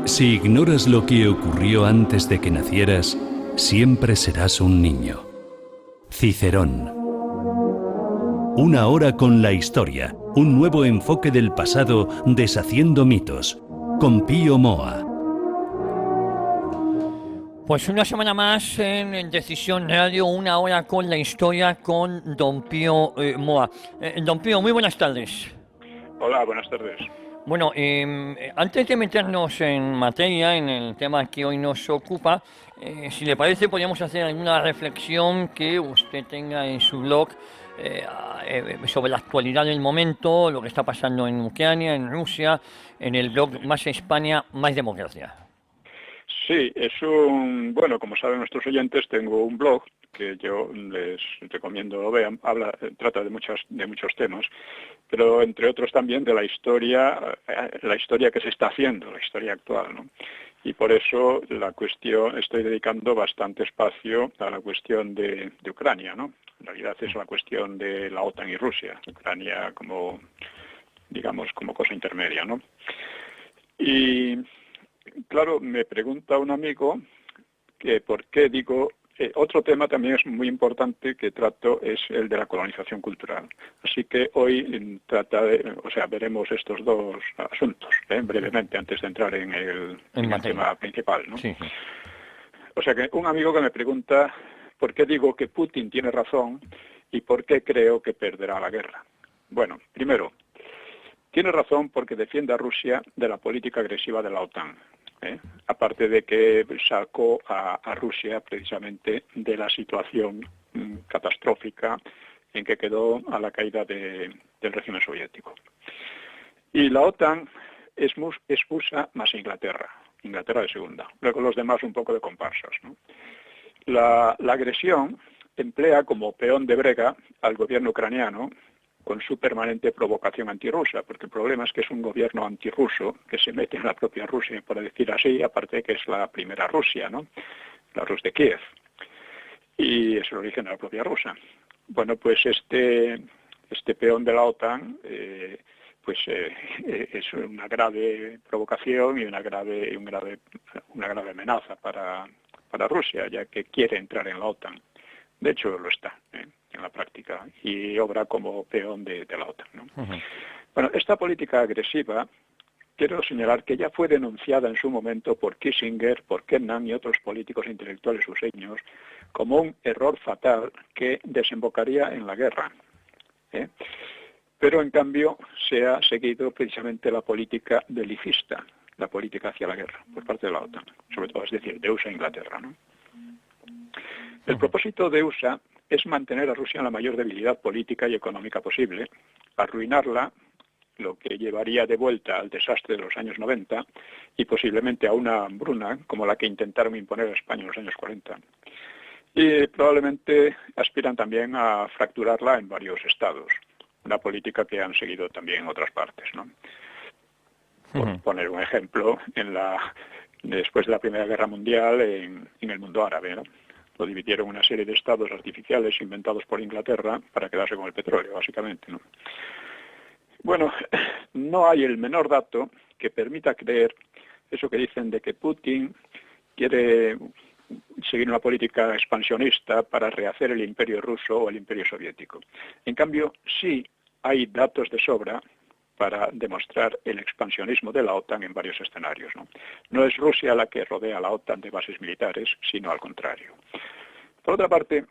Si ignoras lo que ocurrió antes de que nacieras, siempre serás un niño. Cicerón. Una hora con la historia, un nuevo enfoque del pasado deshaciendo mitos, con Pío Moa. Pues una semana más en Decisión Radio, una hora con la historia con don Pío Moa. Don Pío, muy buenas tardes. Hola, buenas tardes. Bueno, antes de meternos en materia, en el tema que hoy nos ocupa, si le parece, podríamos hacer alguna reflexión que usted tenga en su blog sobre la actualidad del momento, lo que está pasando en Ucrania, en Rusia, en el blog Más España, Más Democracia. Sí, bueno, como saben nuestros oyentes, tengo un blog que yo les recomiendo lo vean, trata de muchos temas, pero entre otros también de la historia que se está haciendo, la historia actual, ¿no? Y por eso estoy dedicando bastante espacio a la cuestión de Ucrania, ¿no? En realidad es la cuestión de la OTAN y Rusia, Ucrania como, digamos, como cosa intermedia, ¿no? Y claro, me pregunta un amigo que por qué digo, otro tema también es muy importante que trato es el de la colonización cultural. Así que hoy veremos estos dos asuntos, brevemente, antes de entrar en el tema principal, ¿no? Sí, sí. O sea que un amigo que me pregunta por qué digo que Putin tiene razón y por qué creo que perderá la guerra. Bueno, primero, tiene razón porque defiende a Rusia de la política agresiva de la OTAN. Aparte de que sacó a Rusia precisamente de la situación catastrófica en que quedó a la caída del régimen soviético. Y la OTAN es USA más Inglaterra de segunda. Luego los demás un poco de comparsas, ¿no? La agresión emplea como peón de brega al gobierno ucraniano con su permanente provocación antirrusa, porque el problema es que es un gobierno antirruso que se mete en la propia Rusia, por decir así, aparte de que es la primera Rusia, ¿no? La Rus de Kiev. Y es el origen de la propia Rusia. Bueno, pues este peón de la OTAN es una grave provocación y una grave amenaza para Rusia, ya que quiere entrar en la OTAN. De hecho, lo está, en la práctica, y obra como peón de la OTAN, ¿no? Uh-huh. Bueno, esta política agresiva, quiero señalar que ya fue denunciada en su momento por Kissinger, por Kennan y otros políticos e intelectuales sureños como un error fatal que desembocaría en la guerra. Pero, en cambio, se ha seguido precisamente la política belicista, la política hacia la guerra, por parte de la OTAN, sobre todo, es decir, de USA e Inglaterra, ¿no? El propósito de USA es mantener a Rusia en la mayor debilidad política y económica posible, arruinarla, lo que llevaría de vuelta al desastre de los años 90 y posiblemente a una hambruna como la que intentaron imponer a España en los años 40. Y probablemente aspiran también a fracturarla en varios estados, una política que han seguido también en otras partes, ¿no? Por poner un ejemplo, después de la Primera Guerra Mundial en el mundo árabe, ¿no? Lo dividieron en una serie de estados artificiales inventados por Inglaterra para quedarse con el petróleo, básicamente, ¿no? Bueno, no hay el menor dato que permita creer eso que dicen de que Putin quiere seguir una política expansionista para rehacer el imperio ruso o el imperio soviético. En cambio, sí hay datos de sobra para demostrar el expansionismo de la OTAN en varios escenarios, ¿no? No es Rusia la que rodea a la OTAN de bases militares, sino al contrario. Por otra parte,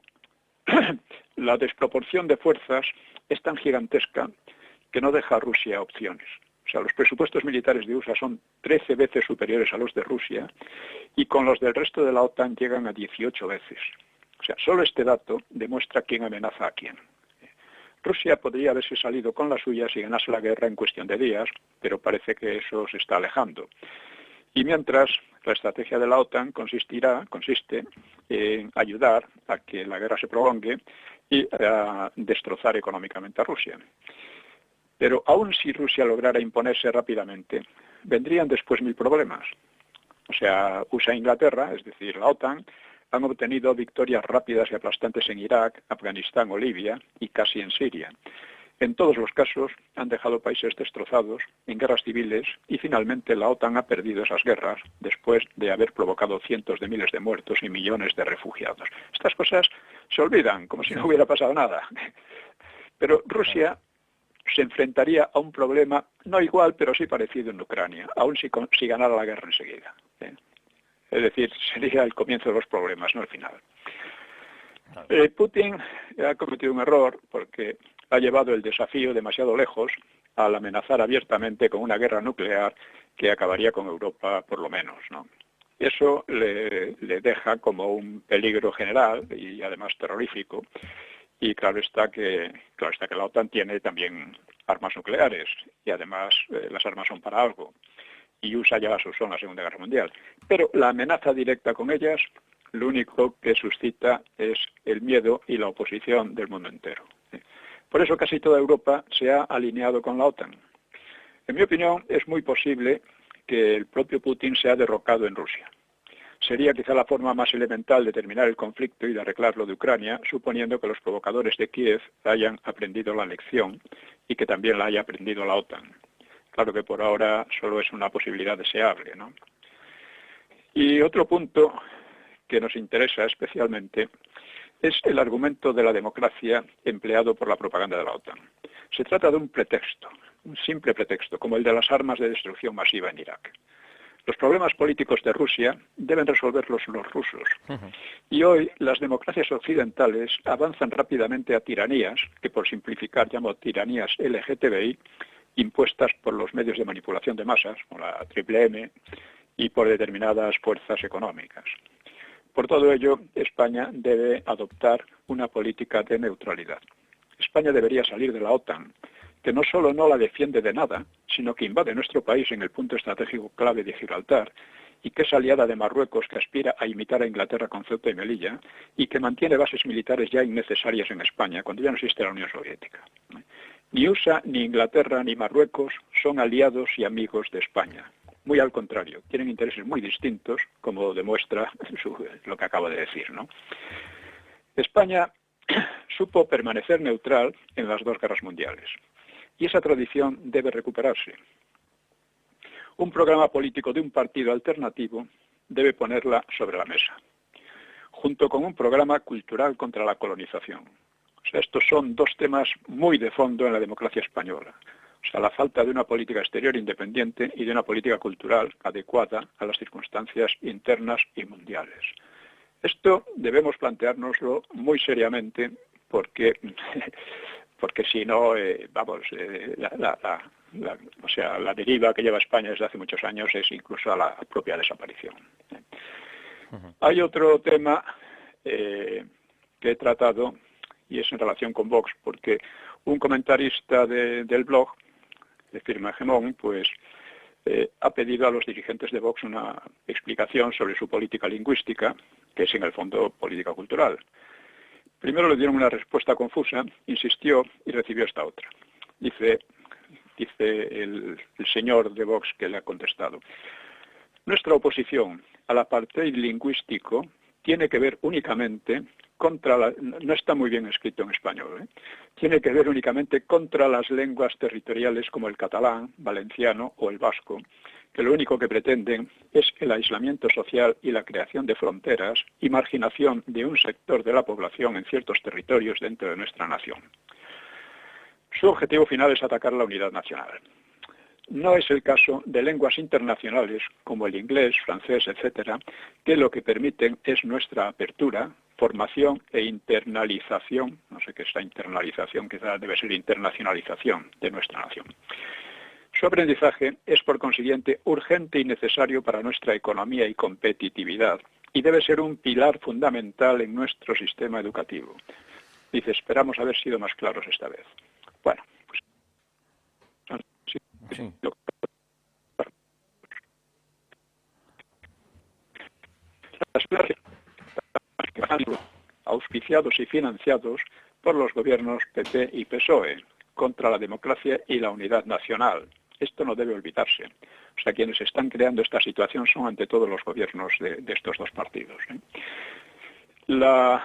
la desproporción de fuerzas es tan gigantesca que no deja a Rusia opciones. O sea, los presupuestos militares de USA son 13 veces superiores a los de Rusia y con los del resto de la OTAN llegan a 18 veces. O sea, solo este dato demuestra quién amenaza a quién. Rusia podría haberse salido con la suya si ganase la guerra en cuestión de días, pero parece que eso se está alejando. Y mientras, la estrategia de la OTAN consiste en ayudar a que la guerra se prolongue y a destrozar económicamente a Rusia. Pero aun si Rusia lograra imponerse rápidamente, vendrían después 1000 problemas. O sea, USA e Inglaterra, es decir, la OTAN, han obtenido victorias rápidas y aplastantes en Irak, Afganistán o Libia y casi en Siria. En todos los casos han dejado países destrozados, en guerras civiles, y finalmente la OTAN ha perdido esas guerras después de haber provocado cientos de miles de muertos y millones de refugiados. Estas cosas se olvidan, como si no hubiera pasado nada. Pero Rusia se enfrentaría a un problema no igual, pero sí parecido en Ucrania, aun si ganara la guerra enseguida. Es decir, sería el comienzo de los problemas, no el final. Putin ha cometido un error porque ha llevado el desafío demasiado lejos al amenazar abiertamente con una guerra nuclear que acabaría con Europa por lo menos, ¿no? Eso le deja como un peligro general y además terrorífico. Y claro está que la OTAN tiene también armas nucleares y además las armas son para algo. Y USA ya las usó en la Segunda Guerra Mundial. Pero la amenaza directa con ellas, lo único que suscita es el miedo y la oposición del mundo entero. Por eso casi toda Europa se ha alineado con la OTAN. En mi opinión, es muy posible que el propio Putin sea derrocado en Rusia. Sería quizá la forma más elemental de terminar el conflicto y de arreglarlo de Ucrania, suponiendo que los provocadores de Kiev hayan aprendido la lección y que también la haya aprendido la OTAN. Claro que por ahora solo es una posibilidad deseable, ¿no? Y otro punto que nos interesa especialmente es el argumento de la democracia empleado por la propaganda de la OTAN. Se trata de un pretexto, un simple pretexto, como el de las armas de destrucción masiva en Irak. Los problemas políticos de Rusia deben resolverlos los rusos. Y hoy las democracias occidentales avanzan rápidamente a tiranías, que por simplificar llamo tiranías LGTBI, impuestas por los medios de manipulación de masas, como la Triple M, y por determinadas fuerzas económicas. Por todo ello, España debe adoptar una política de neutralidad. España debería salir de la OTAN, que no solo no la defiende de nada, sino que invade nuestro país en el punto estratégico clave de Gibraltar, y que es aliada de Marruecos, que aspira a imitar a Inglaterra con Ceuta y Melilla, y que mantiene bases militares ya innecesarias en España, cuando ya no existe la Unión Soviética. Ni USA, ni Inglaterra, ni Marruecos son aliados y amigos de España. Muy al contrario, tienen intereses muy distintos, como demuestra lo que acabo de decir, ¿no? España supo permanecer neutral en las dos guerras mundiales, y esa tradición debe recuperarse. Un programa político de un partido alternativo debe ponerla sobre la mesa, junto con un programa cultural contra la colonización. O sea, estos son dos temas muy de fondo en la democracia española. O sea, la falta de una política exterior independiente y de una política cultural adecuada a las circunstancias internas y mundiales. Esto debemos planteárnoslo muy seriamente porque si no, la deriva que lleva España desde hace muchos años es incluso a la propia desaparición. Hay otro tema que he tratado y es en relación con Vox, porque un comentarista del blog de Firma Hegemón, pues ha pedido a los dirigentes de Vox una explicación sobre su política lingüística, que es en el fondo política cultural. Primero le dieron una respuesta confusa, insistió y recibió esta otra. Dice el señor de Vox que le ha contestado: nuestra oposición al apartheid lingüístico tiene que ver únicamente no está muy bien escrito en español, tiene que ver únicamente contra las lenguas territoriales como el catalán, valenciano o el vasco, que lo único que pretenden es el aislamiento social y la creación de fronteras y marginación de un sector de la población en ciertos territorios dentro de nuestra nación. Su objetivo final es atacar la unidad nacional. No es el caso de lenguas internacionales como el inglés, francés, etcétera, que lo que permiten es nuestra apertura, formación e internalización, no sé qué es la internalización, quizá debe ser internacionalización de nuestra nación. Su aprendizaje es, por consiguiente, urgente y necesario para nuestra economía y competitividad, y debe ser un pilar fundamental en nuestro sistema educativo. Dice, esperamos haber sido más claros esta vez. Bueno, pues... Sí. Las clases auspiciados y financiados por los gobiernos PP y PSOE contra la democracia y la unidad nacional. Esto no debe olvidarse. O sea, quienes están creando esta situación son ante todo los gobiernos de estos dos partidos. La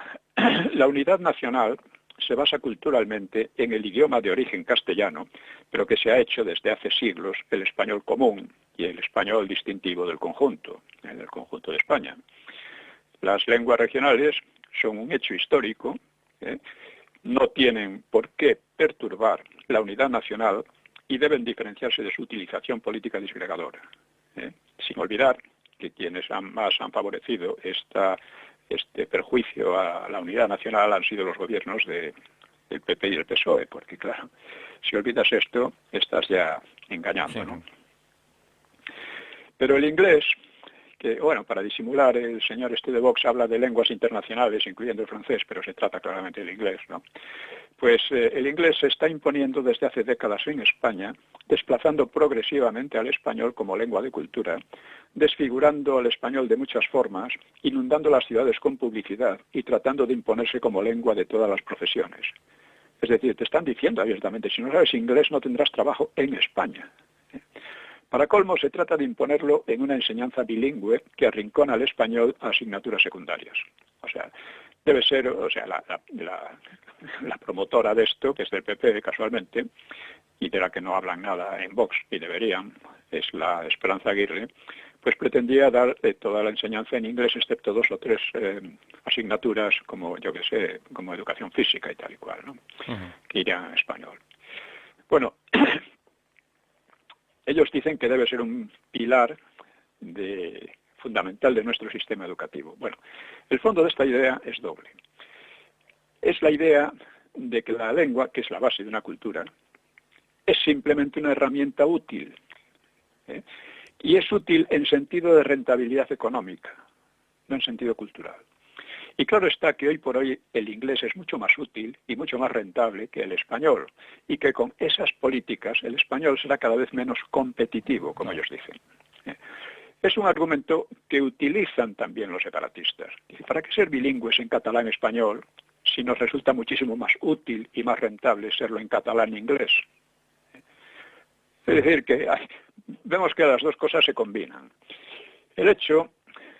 unidad nacional se basa culturalmente en el idioma de origen castellano, pero que se ha hecho desde hace siglos el español común y el español distintivo del conjunto de España. Las lenguas regionales son un hecho histórico, no tienen por qué perturbar la unidad nacional y deben diferenciarse de su utilización política disgregadora, sin olvidar que quienes más han favorecido este perjuicio a la unidad nacional han sido los gobiernos del PP y el PSOE, porque claro, si olvidas esto, estás ya engañando, ¿no? Pero el inglés, que bueno, para disimular, el señor de Vox habla de lenguas internacionales, incluyendo el francés, pero se trata claramente del inglés, ¿no? Pues el inglés se está imponiendo desde hace décadas en España, desplazando progresivamente al español como lengua de cultura, desfigurando al español de muchas formas, inundando las ciudades con publicidad y tratando de imponerse como lengua de todas las profesiones. Es decir, te están diciendo abiertamente, si no sabes inglés no tendrás trabajo en España. Para colmo, se trata de imponerlo en una enseñanza bilingüe que arrincona al español a asignaturas secundarias. O sea, debe ser, la promotora de esto, que es del PP casualmente, y de la que no hablan nada en Vox, y deberían, es la Esperanza Aguirre, pues pretendía dar toda la enseñanza en inglés, excepto 2 o 3 asignaturas, como yo que sé, como educación física y tal y cual, ¿no? Que irían en español. Bueno, ellos dicen que debe ser un pilar fundamental de nuestro sistema educativo. Bueno, el fondo de esta idea es doble. Es la idea de que la lengua, que es la base de una cultura, es simplemente una herramienta útil. Y es útil en sentido de rentabilidad económica, no en sentido cultural. Y claro está que hoy por hoy el inglés es mucho más útil y mucho más rentable que el español, y que con esas políticas el español será cada vez menos competitivo, como ellos dicen. Es un argumento que utilizan también los separatistas. ¿Para qué ser bilingües en catalán y español si nos resulta muchísimo más útil y más rentable serlo en catalán e inglés? Es decir, que vemos que las dos cosas se combinan. El hecho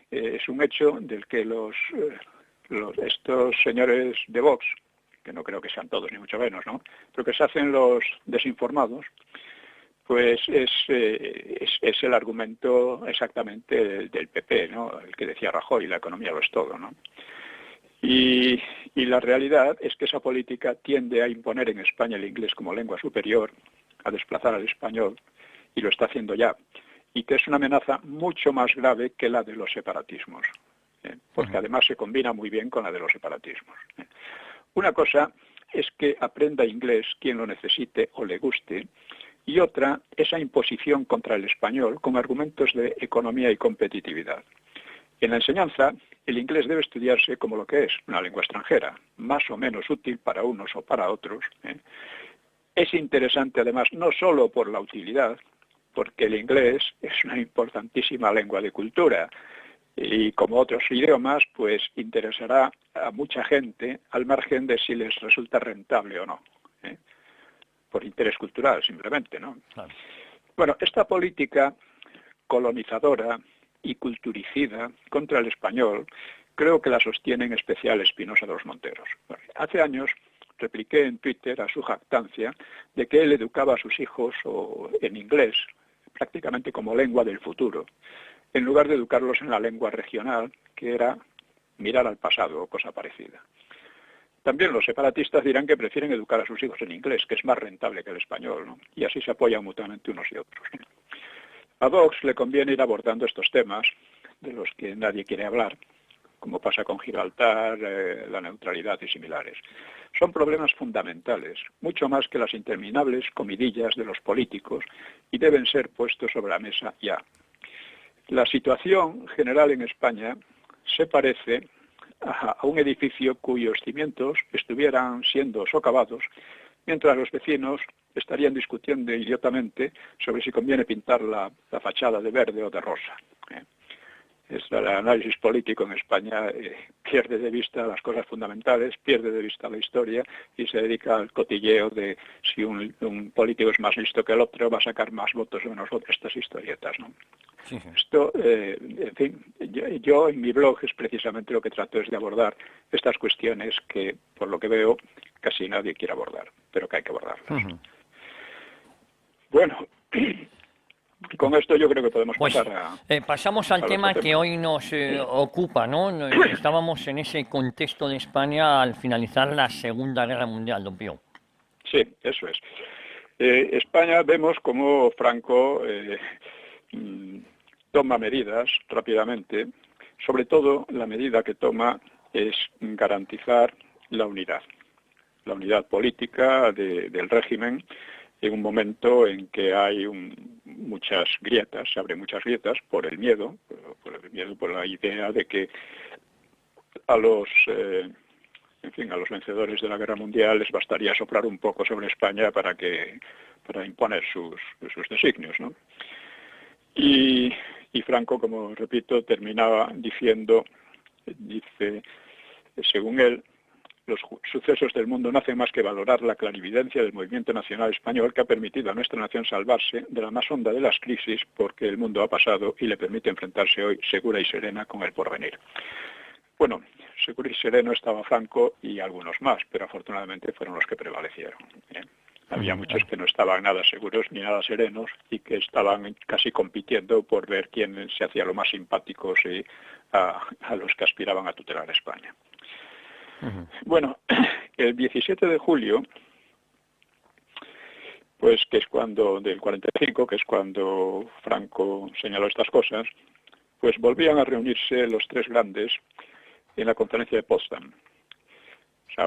es un hecho del que estos señores de Vox, que no creo que sean todos ni mucho menos, ¿no?, pero que se hacen los desinformados, pues es el argumento exactamente del PP, ¿no?, el que decía Rajoy, la economía lo es todo, ¿no? Y la realidad es que esa política tiende a imponer en España el inglés como lengua superior, a desplazar al español, y lo está haciendo ya, y que es una amenaza mucho más grave que la de los separatismos, porque además se combina muy bien con la de los separatismos. Una cosa es que aprenda inglés quien lo necesite o le guste, y otra, esa imposición contra el español con argumentos de economía y competitividad. En la enseñanza, el inglés debe estudiarse como lo que es, una lengua extranjera, más o menos útil para unos o para otros. Es interesante además no solo por la utilidad, porque el inglés es una importantísima lengua de cultura, y como otros idiomas, pues interesará a mucha gente al margen de si les resulta rentable o no. Por interés cultural, simplemente, ¿no? Claro. Bueno, esta política colonizadora y culturicida contra el español, creo que la sostiene en especial Espinosa de los Monteros. Hace años repliqué en Twitter a su jactancia de que él educaba a sus hijos en inglés, prácticamente como lengua del futuro, en lugar de educarlos en la lengua regional, que era mirar al pasado o cosa parecida. También los separatistas dirán que prefieren educar a sus hijos en inglés, que es más rentable que el español, ¿no? Y así se apoyan mutuamente unos y otros. A Vox le conviene ir abordando estos temas de los que nadie quiere hablar, como pasa con Gibraltar, la neutralidad y similares. Son problemas fundamentales, mucho más que las interminables comidillas de los políticos, y deben ser puestos sobre la mesa ya. La situación general en España se parece a un edificio cuyos cimientos estuvieran siendo socavados, mientras los vecinos estarían discutiendo idiotamente sobre si conviene pintar la fachada de verde o de rosa. El análisis político en España pierde de vista las cosas fundamentales, pierde de vista la historia y se dedica al cotilleo de si un político es más listo que el otro, va a sacar más votos o menos votos, estas historietas, ¿no? Sí, sí. Esto, en fin, yo en mi blog es precisamente lo que trato es de abordar estas cuestiones que, por lo que veo, casi nadie quiere abordar, pero que hay que abordarlas. Bueno, con esto yo creo que podemos Pues pasar a... pasamos al al tema otro que tema. hoy nos ocupa, ¿no? Estábamos en ese contexto de España al finalizar la Segunda Guerra Mundial, don Pío. Sí, eso es. España vemos como Franco toma medidas rápidamente. Sobre todo, la medida que toma es garantizar la unidad política del régimen en un momento en que hay muchas grietas, se abren muchas grietas por el miedo, por la idea de que a los vencedores de la guerra mundial les bastaría soplar un poco sobre España para imponer sus designios, ¿no? Y Franco, como repito, terminaba dice, según él, los sucesos del mundo no hacen más que valorar la clarividencia del movimiento nacional español que ha permitido a nuestra nación salvarse de la más honda de las crisis porque el mundo ha pasado y le permite enfrentarse hoy segura y serena con el porvenir. Bueno, seguro y sereno estaba Franco y algunos más, pero afortunadamente fueron los que prevalecieron. Había muchos que no estaban nada seguros ni nada serenos y que estaban casi compitiendo por ver quién se hacía lo más simpáticos a los que aspiraban a tutelar a España. Bueno, el 17 de julio, pues que es del 45, que es cuando Franco señaló estas cosas, pues volvían a reunirse los tres grandes en la conferencia de Potsdam. O sea,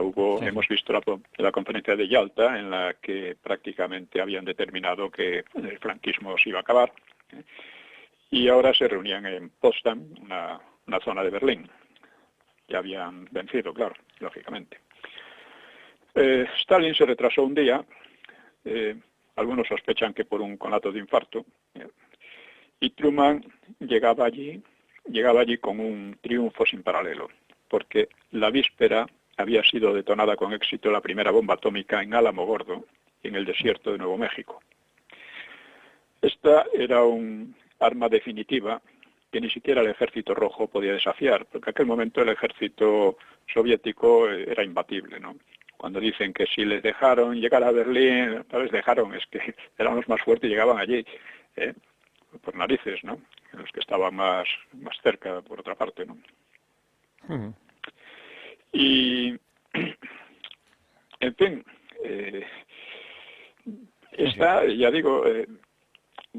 hemos visto la conferencia de Yalta, en la que prácticamente habían determinado que el franquismo se iba a acabar, y ahora se reunían en Potsdam, una zona de Berlín. Ya habían vencido, claro, lógicamente. Stalin se retrasó un día, algunos sospechan que por un conato de infarto, y Truman llegaba allí con un triunfo sin paralelo, porque la víspera había sido detonada con éxito la primera bomba atómica en Alamogordo, en el desierto de Nuevo México. Esta era un arma definitiva que ni siquiera el ejército rojo podía desafiar, porque en aquel momento el ejército soviético era imbatible, ¿no? Cuando dicen que si les dejaron llegar a Berlín, no les dejaron, es que eran los más fuertes y llegaban allí, por narices, ¿no? Los que estaban más cerca, por otra parte, ¿no? Y, en fin, ya digo,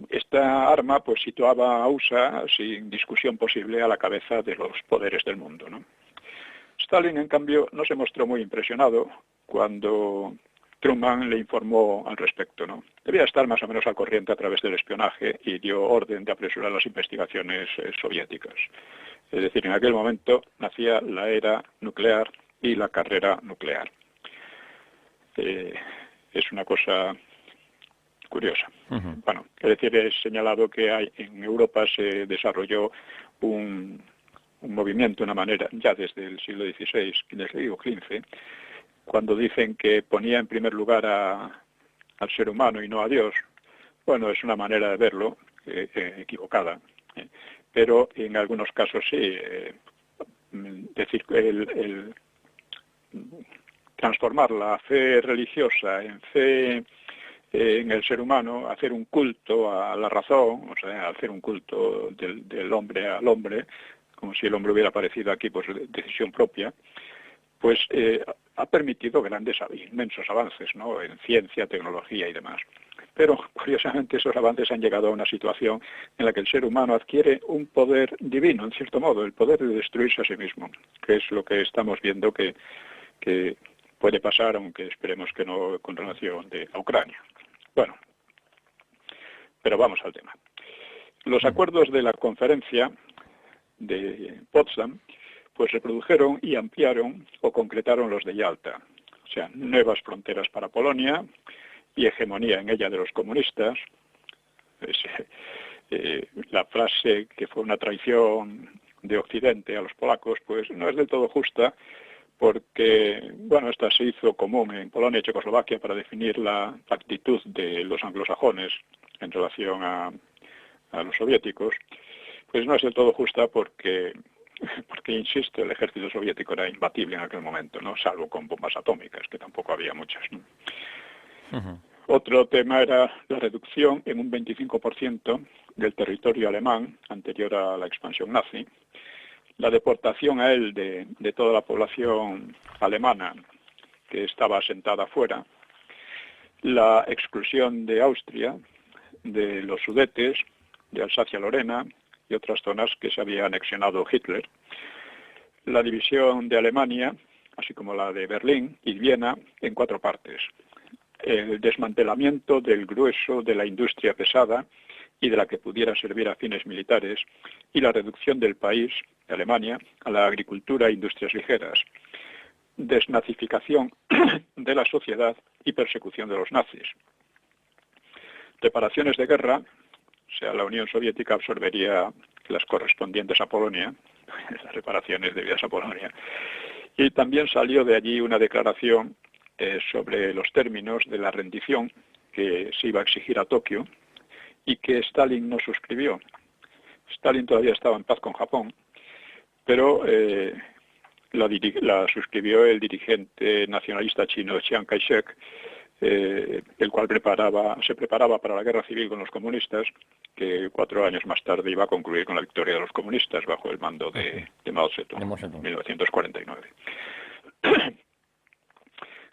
esta arma pues situaba a USA sin discusión posible a la cabeza de los poderes del mundo, ¿no? Stalin, en cambio, no se mostró muy impresionado cuando Truman le informó al respecto, ¿no? Debía estar más o menos al corriente a través del espionaje y dio orden de apresurar las investigaciones soviéticas. Es decir, en aquel momento nacía la era nuclear y la carrera nuclear. Es una cosa curiosa. Bueno, es decir, he señalado que en Europa se desarrolló un movimiento, una manera, ya desde el siglo XVI, desde el siglo XV, cuando dicen que ponía en primer lugar al ser humano y no a Dios. Bueno, es una manera de verlo equivocada, pero en algunos casos sí. Decir, el transformar la fe religiosa en fe en el ser humano, hacer un culto a la razón, o sea, hacer un culto del hombre al hombre, como si el hombre hubiera aparecido aquí por decisión propia, pues ha permitido inmensos avances, ¿no?, en ciencia, tecnología y demás. Pero, curiosamente, esos avances han llegado a una situación en la que el ser humano adquiere un poder divino, en cierto modo, el poder de destruirse a sí mismo, que es lo que estamos viendo que puede pasar, aunque esperemos que no con relación a Ucrania. Bueno, pero vamos al tema. Los acuerdos de la conferencia de Potsdam pues reprodujeron y ampliaron o concretaron los de Yalta, o sea, nuevas fronteras para Polonia y hegemonía en ella de los comunistas, la frase que fue una traición de Occidente a los polacos, pues no es del todo justa, porque, bueno, esta se hizo común en Polonia y Checoslovaquia para definir la actitud de los anglosajones en relación a los soviéticos, pues no es del todo justa porque, insisto, el ejército soviético era imbatible en aquel momento, ¿no? Salvo con bombas atómicas, que tampoco había muchas, ¿no? Ujú. Otro tema era la reducción en un 25% del territorio alemán anterior a la expansión nazi, la deportación a él de toda la población alemana que estaba asentada afuera, la exclusión de Austria, de los Sudetes, de Alsacia-Lorena y otras zonas que se había anexionado Hitler, la división de Alemania, así como la de Berlín y Viena, en 4 partes, el desmantelamiento del grueso de la industria pesada y de la que pudiera servir a fines militares, y la reducción del país, de Alemania, a la agricultura e industrias ligeras, desnazificación de la sociedad y persecución de los nazis. Reparaciones de guerra, o sea, la Unión Soviética absorbería las correspondientes a Polonia, las reparaciones debidas a Polonia, y también salió de allí una declaración sobre los términos de la rendición que se iba a exigir a Tokio y que Stalin no suscribió. Stalin todavía estaba en paz con Japón, pero la suscribió el dirigente nacionalista chino Chiang Kai-shek, el cual se preparaba para la guerra civil con los comunistas, que 4 años más tarde iba a concluir con la victoria de los comunistas bajo el mando de Mao Zedong, en 1949.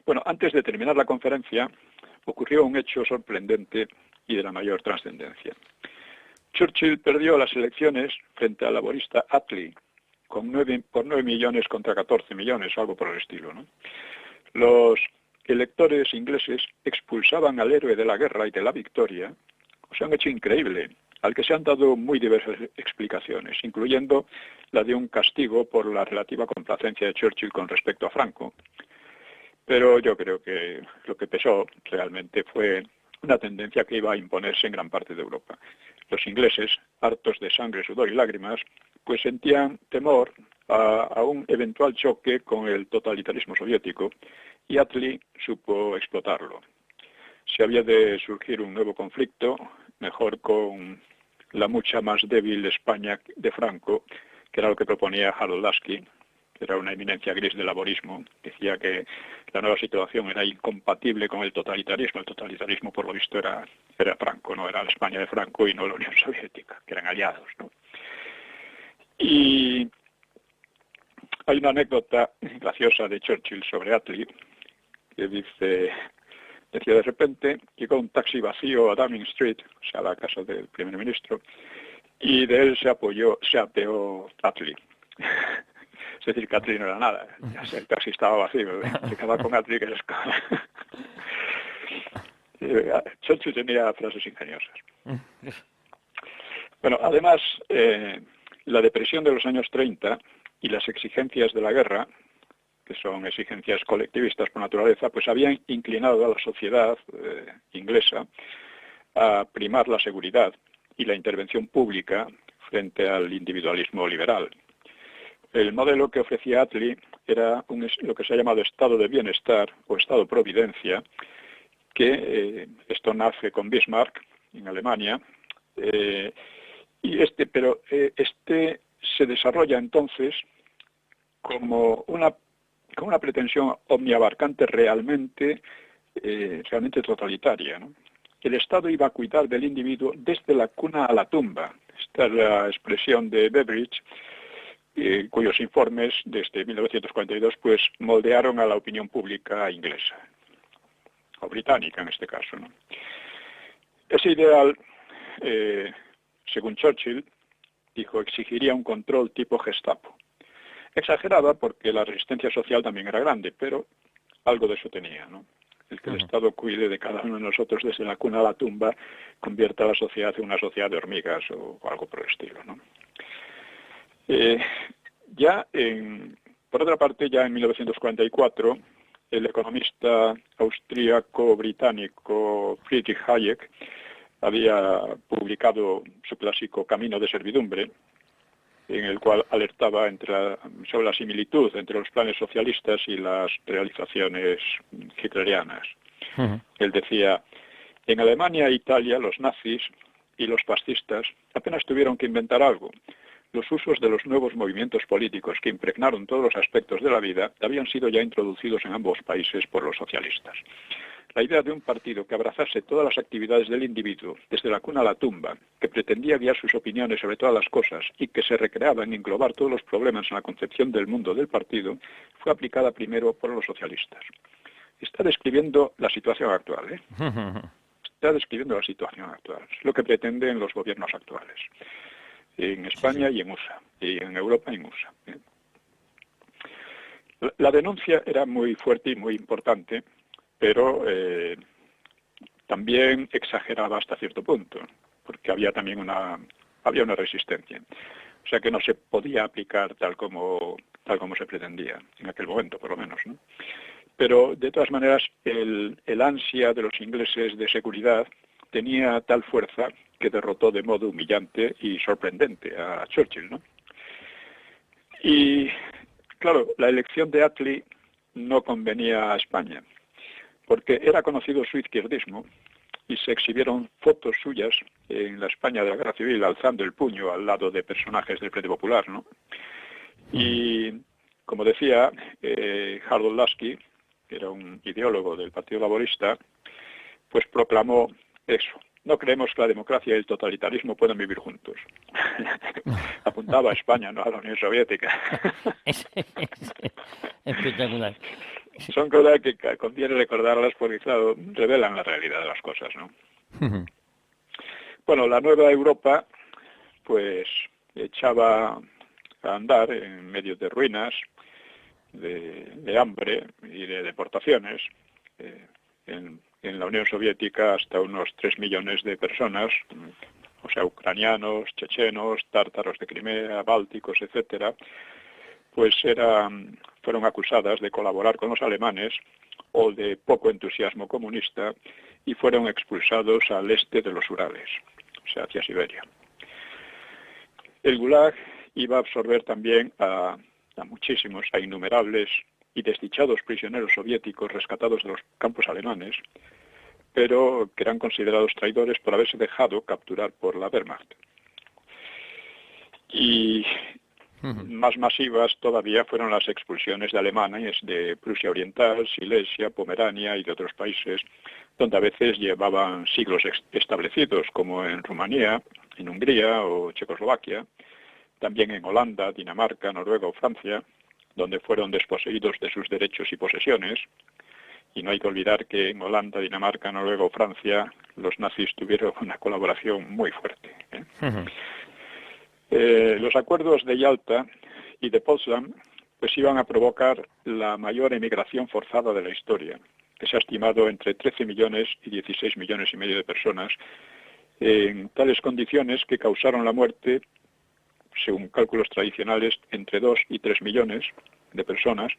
Bueno, antes de terminar la conferencia, ocurrió un hecho sorprendente y de la mayor trascendencia. Churchill perdió las elecciones frente al laborista Attlee, por 9 millones contra 14 millones, algo por el estilo, ¿no? Los electores ingleses expulsaban al héroe de la guerra y de la victoria, o sea, un hecho increíble, al que se han dado muy diversas explicaciones, incluyendo la de un castigo por la relativa complacencia de Churchill con respecto a Franco. Pero yo creo que lo que pesó realmente fue una tendencia que iba a imponerse en gran parte de Europa. Los ingleses, hartos de sangre, sudor y lágrimas, pues sentían temor a un eventual choque con el totalitarismo soviético, y Attlee supo explotarlo. Si había de surgir un nuevo conflicto, mejor con la mucha más débil España de Franco, que era lo que proponía Harold Lasky, que era una eminencia gris del laborismo. Decía que la nueva situación era incompatible con el totalitarismo. El totalitarismo, por lo visto, era Franco, no era la España de Franco y no la Unión Soviética, que eran aliados, ¿no? Y hay una anécdota graciosa de Churchill sobre Attlee, que decía: de repente llegó un taxi vacío a Downing Street, o sea, la casa del primer ministro, y de él se apeó Attlee. Es decir, que Attlee no era nada, el taxi estaba vacío, se quedaba con Attlee que es Churchill tenía frases ingeniosas. Bueno, además, la depresión de los años 30 y las exigencias de la guerra, que son exigencias colectivistas por naturaleza, pues habían inclinado a la sociedad inglesa a primar la seguridad y la intervención pública frente al individualismo liberal. El modelo que ofrecía Attlee era lo que se ha llamado estado de bienestar o estado-providencia, que esto nace con Bismarck en Alemania, pero este se desarrolla entonces como una pretensión omniabarcante realmente totalitaria, ¿no? El Estado iba a cuidar del individuo desde la cuna a la tumba. Esta es la expresión de Beveridge, cuyos informes desde 1942 pues moldearon a la opinión pública inglesa, o británica en este caso, ¿no? Ese ideal, según Churchill, dijo, exigiría un control tipo Gestapo. Exagerada porque la resistencia social también era grande, pero algo de eso tenía, ¿no? El que el Estado cuide de cada uno de nosotros desde la cuna a la tumba convierta a la sociedad en una sociedad de hormigas o algo por el estilo, ¿no? Por otra parte, ya en 1944, el economista austríaco-británico Friedrich Hayek había publicado su clásico Camino de servidumbre, en el cual alertaba sobre la similitud entre los planes socialistas y las realizaciones hitlerianas. Él decía: en Alemania e Italia los nazis y los fascistas apenas tuvieron que inventar algo. Los usos de los nuevos movimientos políticos que impregnaron todos los aspectos de la vida habían sido ya introducidos en ambos países por los socialistas. La idea de un partido que abrazase todas las actividades del individuo, desde la cuna a la tumba, que pretendía guiar sus opiniones sobre todas las cosas y que se recreaba en englobar todos los problemas en la concepción del mundo del partido, fue aplicada primero por los socialistas. Está describiendo la situación actual, ¿eh? Está describiendo la situación actual, es lo que pretenden los gobiernos actuales, en España y en USA, y en Europa y en USA. La denuncia era muy fuerte y muy importante, pero también exageraba hasta cierto punto, porque había también una resistencia. O sea que no se podía aplicar tal como se pretendía, en aquel momento por lo menos, ¿no? Pero de todas maneras el ansia de los ingleses de seguridad tenía tal fuerza que derrotó de modo humillante y sorprendente a Churchill, ¿no? Y claro, la elección de Attlee no convenía a España, porque era conocido su izquierdismo y se exhibieron fotos suyas en la España de la Guerra Civil alzando el puño al lado de personajes del Frente Popular, ¿no? Y como decía Harold Lasky, que era un ideólogo del Partido Laborista, pues proclamó eso: no creemos que la democracia y el totalitarismo puedan vivir juntos. Apuntaba a España, no a la Unión Soviética. Espectacular. Son cosas que conviene recordarlas porque, claro, revelan la realidad de las cosas, ¿no? Bueno, la nueva Europa, pues, echaba a andar en medio de ruinas, de hambre y de deportaciones. En la Unión Soviética hasta unos 3 millones de personas, o sea, ucranianos, chechenos, tártaros de Crimea, bálticos, etcétera, pues fueron acusadas de colaborar con los alemanes o de poco entusiasmo comunista y fueron expulsados al este de los Urales, o sea, hacia Siberia. El Gulag iba a absorber también a muchísimos, a innumerables y desdichados prisioneros soviéticos rescatados de los campos alemanes, pero que eran considerados traidores por haberse dejado capturar por la Wehrmacht. Y más masivas todavía fueron las expulsiones de alemanes de Prusia Oriental, Silesia, Pomerania y de otros países, donde a veces llevaban siglos establecidos, como en Rumanía, en Hungría o Checoslovaquia, también en Holanda, Dinamarca, Noruega o Francia, donde fueron desposeídos de sus derechos y posesiones. Y no hay que olvidar que en Holanda, Dinamarca, Noruega o Francia los nazis tuvieron una colaboración muy fuerte, ¿eh? Los acuerdos de Yalta y de Potsdam pues iban a provocar la mayor emigración forzada de la historia, que se ha estimado entre 13 millones y 16 millones y medio de personas, en tales condiciones que causaron la muerte, según cálculos tradicionales, entre 2 y 3 millones de personas,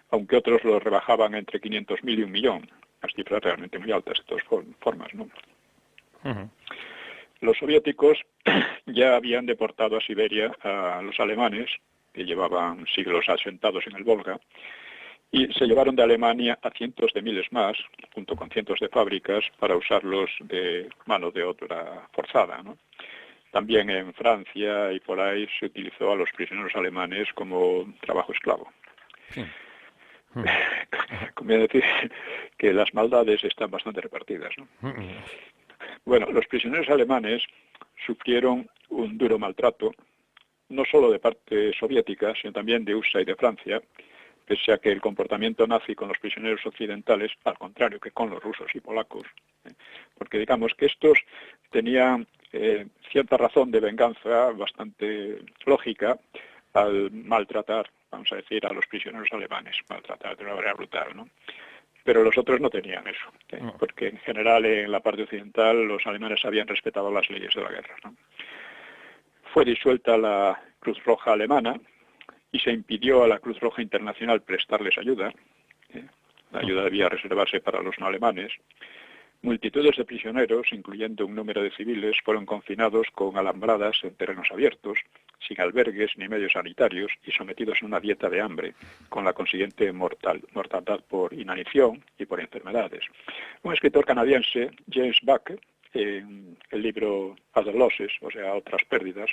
aunque otros lo rebajaban entre 500.000 y 1 millón, las cifras realmente muy altas de todas formas, ¿no? Los soviéticos ya habían deportado a Siberia a los alemanes, que llevaban siglos asentados en el Volga, y se llevaron de Alemania a cientos de miles más, junto con cientos de fábricas, para usarlos de mano de obra forzada, ¿no? También en Francia y por ahí se utilizó a los prisioneros alemanes como trabajo esclavo. Sí. Conviene decir que las maldades están bastante repartidas, ¿no? Bueno, los prisioneros alemanes sufrieron un duro maltrato, no solo de parte soviética, sino también de USA y de Francia, pese a que el comportamiento nazi con los prisioneros occidentales, al contrario que con los rusos y polacos, porque digamos que estos tenían cierta razón de venganza bastante lógica al maltratar, vamos a decir, a los prisioneros alemanes, maltratar de una manera brutal, ¿no? Pero los otros no tenían eso, porque en general en la parte occidental los alemanes habían respetado las leyes de la guerra, ¿no? Fue disuelta la Cruz Roja alemana y se impidió a la Cruz Roja Internacional prestarles ayuda. La ayuda debía reservarse para los no alemanes. Multitudes de prisioneros, incluyendo un número de civiles, fueron confinados con alambradas en terrenos abiertos, sin albergues ni medios sanitarios y sometidos a una dieta de hambre, con la consiguiente mortandad por inanición y por enfermedades. Un escritor canadiense, James Buck, en el libro Other Losses, o sea, Otras Pérdidas,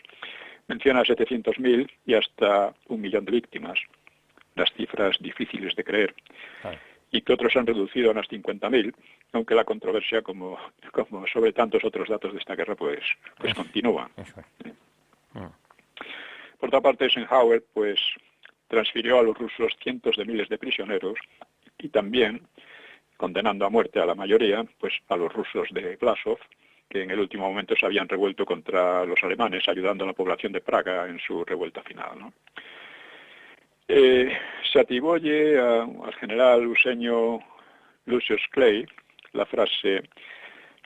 menciona 700.000 y hasta 1 millón de víctimas, las cifras difíciles de creer, y que otros han reducido a unas 50.000, aunque la controversia, como sobre tantos otros datos de esta guerra, pues continúa. Por otra parte, Eisenhower pues transfirió a los rusos cientos de miles de prisioneros y también, condenando a muerte a la mayoría, pues a los rusos de Blasov, que en el último momento se habían revuelto contra los alemanes, ayudando a la población de Praga en su revuelta final, ¿no? Se atribuye al general useño Lucius Clay la frase: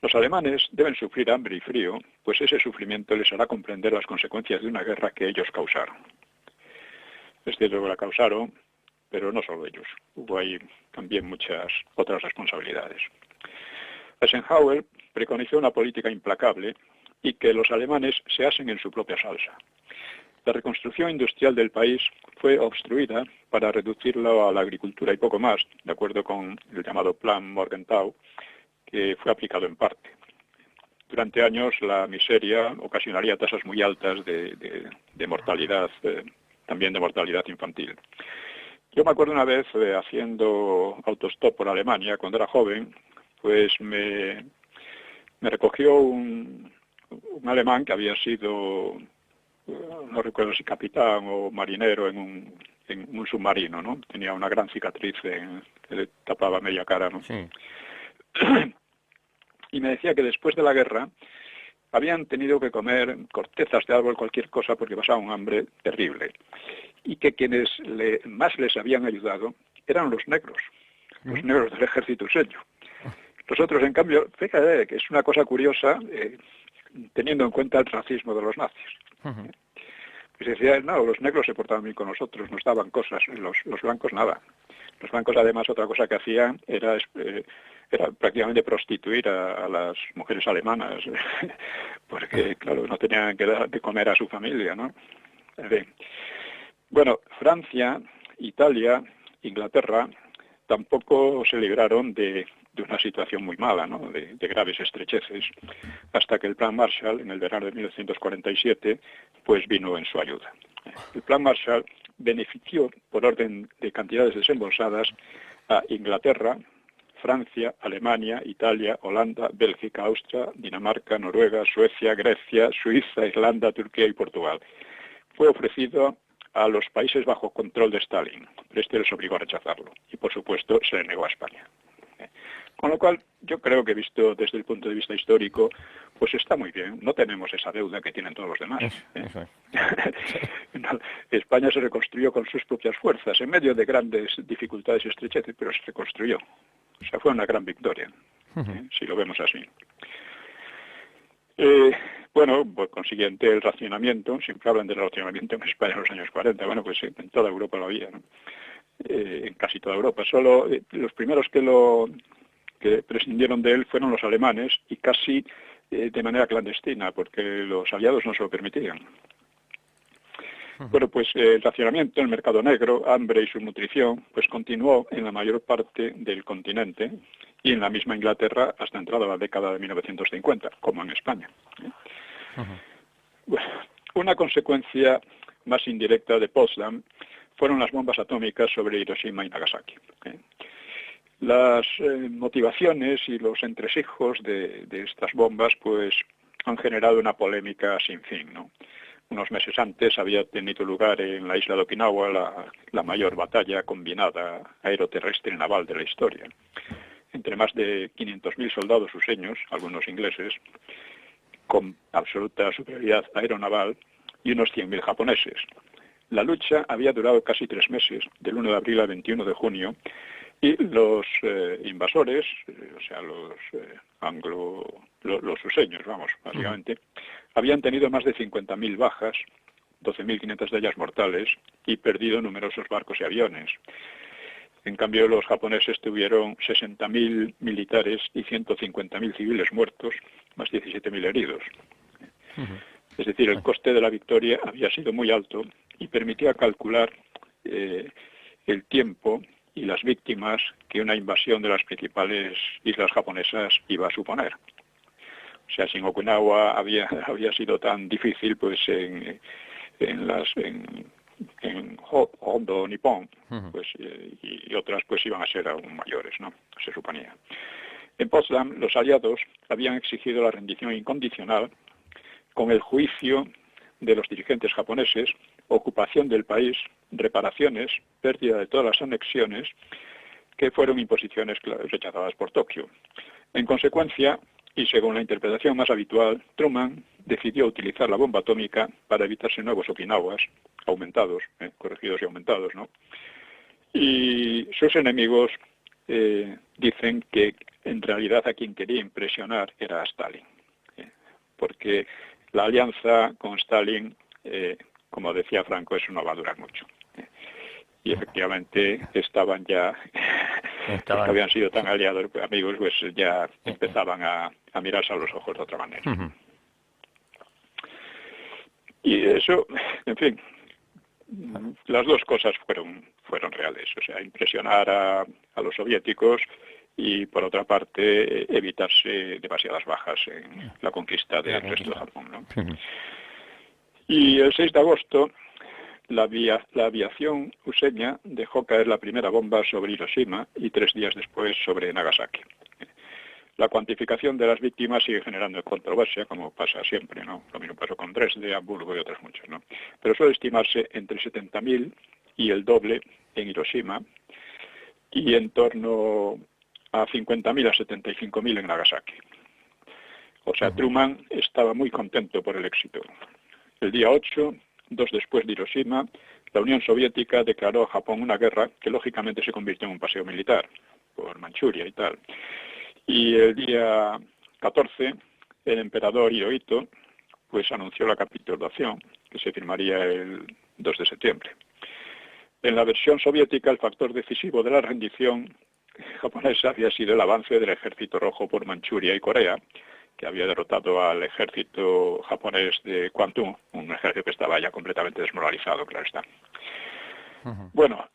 los alemanes deben sufrir hambre y frío, pues ese sufrimiento les hará comprender las consecuencias de una guerra que ellos causaron. Es cierto que la causaron, pero no solo ellos. Hubo ahí también muchas otras responsabilidades. Eisenhower preconizó una política implacable y que los alemanes se asen en su propia salsa. La reconstrucción industrial del país fue obstruida para reducirlo a la agricultura y poco más, de acuerdo con el llamado Plan Morgenthau, que fue aplicado en parte. Durante años la miseria ocasionaría tasas muy altas de mortalidad, también de mortalidad infantil. Yo me acuerdo una vez haciendo autostop por Alemania, cuando era joven, pues me recogió un alemán que había sido, no recuerdo si capitán o marinero en un submarino, ¿no? Tenía una gran cicatriz que le tapaba media cara, ¿no? Sí. Y me decía que después de la guerra habían tenido que comer cortezas de árbol, cualquier cosa, porque pasaba un hambre terrible. Y que quienes más les habían ayudado eran los negros del ejército useño. Los otros, en cambio, fíjate que es una cosa curiosa, teniendo en cuenta el racismo de los nazis. Pues decía, no, los negros se portaban bien con nosotros, nos daban cosas, los blancos nada. Los blancos, además, otra cosa que hacían era prácticamente prostituir a las mujeres alemanas, porque, claro, no tenían que dar de comer a su familia, ¿no? En fin. Bueno, Francia, Italia, Inglaterra tampoco se libraron de una situación muy mala, ¿no? De graves estrecheces, hasta que el Plan Marshall, en el verano de 1947, pues vino en su ayuda. El Plan Marshall benefició, por orden de cantidades desembolsadas, a Inglaterra, Francia, Alemania, Italia, Holanda, Bélgica, Austria, Dinamarca, Noruega, Suecia, Grecia, Suiza, Irlanda, Turquía y Portugal. Fue ofrecido a los países bajo control de Stalin, pero este les obligó a rechazarlo y, por supuesto, se le negó a España. Con lo cual, yo creo que, visto desde el punto de vista histórico, pues está muy bien. No tenemos esa deuda que tienen todos los demás. España se reconstruyó con sus propias fuerzas, en medio de grandes dificultades y estrecheces, pero se reconstruyó. O sea, fue una gran victoria, si lo vemos así. Bueno, por consiguiente, el racionamiento, siempre hablan del racionamiento en España en los años 40, bueno, pues en toda Europa lo había, ¿no? En casi toda Europa. Solo los primeros que prescindieron de él fueron los alemanes y casi de manera clandestina, porque los aliados no se lo permitían. Bueno, pues el racionamiento, el mercado negro, hambre y subnutrición, pues continuó en la mayor parte del continente y en la misma Inglaterra hasta entrada la década de 1950, como en España. Bueno, una consecuencia más indirecta de Potsdam fueron las bombas atómicas sobre Hiroshima y Nagasaki. Las motivaciones y los entresijos de estas bombas pues han generado una polémica sin fin, ¿no? Unos meses antes había tenido lugar en la isla de Okinawa la mayor batalla combinada aeroterrestre y naval de la historia, entre más de 500.000 soldados useños, algunos ingleses, con absoluta superioridad aeronaval, y unos 100.000 japoneses. La lucha había durado casi 3 meses, del 1 de abril al 21 de junio, y los invasores, o sea, los useños, vamos, básicamente, habían tenido más de 50.000 bajas, 12.500 de ellas mortales, y perdido numerosos barcos y aviones. En cambio, los japoneses tuvieron 60.000 militares y 150.000 civiles muertos, más 17.000 heridos. Es decir, el coste de la victoria había sido muy alto y permitía calcular el tiempo y las víctimas que una invasión de las principales islas japonesas iba a suponer. O sea, sin Okinawa había sido tan difícil, pues en Hondo, Nippon, pues, y otras pues iban a ser aún mayores, ¿no? Se suponía. En Potsdam, los aliados habían exigido la rendición incondicional con el juicio de los dirigentes japoneses, ocupación del país, reparaciones, pérdida de todas las anexiones, que fueron imposiciones rechazadas por Tokio. En consecuencia, y según la interpretación más habitual, Truman decidió utilizar la bomba atómica para evitarse nuevos Okinawas, aumentados, corregidos y aumentados, ¿no? Y sus enemigos dicen que en realidad a quien quería impresionar era a Stalin, porque la alianza con Stalin, como decía Franco, eso no va a durar mucho. Y efectivamente estaban ya, que habían sido tan aliados, amigos, pues ya empezaban a mirarse a los ojos de otra manera. Y eso, en fin, las dos cosas fueron reales, o sea, impresionar a los soviéticos y, por otra parte, evitarse demasiadas bajas en la conquista del resto de Japón, ¿no? Y el 6 de agosto, la aviación useña dejó caer la primera bomba sobre Hiroshima y 3 días después sobre Nagasaki. La cuantificación de las víctimas sigue generando controversia, como pasa siempre, ¿no? Lo mismo pasó con Dresde, Hamburgo y otras muchas, ¿no? Pero suele estimarse entre 70.000 y el doble en Hiroshima y en torno a 50.000 a 75.000 en Nagasaki. O sea, Truman estaba muy contento por el éxito. El día 8, 2 después de Hiroshima, la Unión Soviética declaró a Japón una guerra que lógicamente se convirtió en un paseo militar por Manchuria y tal. Y el día 14, el emperador Hirohito pues anunció la capitulación, que se firmaría el 2 de septiembre. En la versión soviética, el factor decisivo de la rendición japonesa había sido el avance del ejército rojo por Manchuria y Corea, que había derrotado al ejército japonés de Kwantung, un ejército que estaba ya completamente desmoralizado, claro está. Bueno,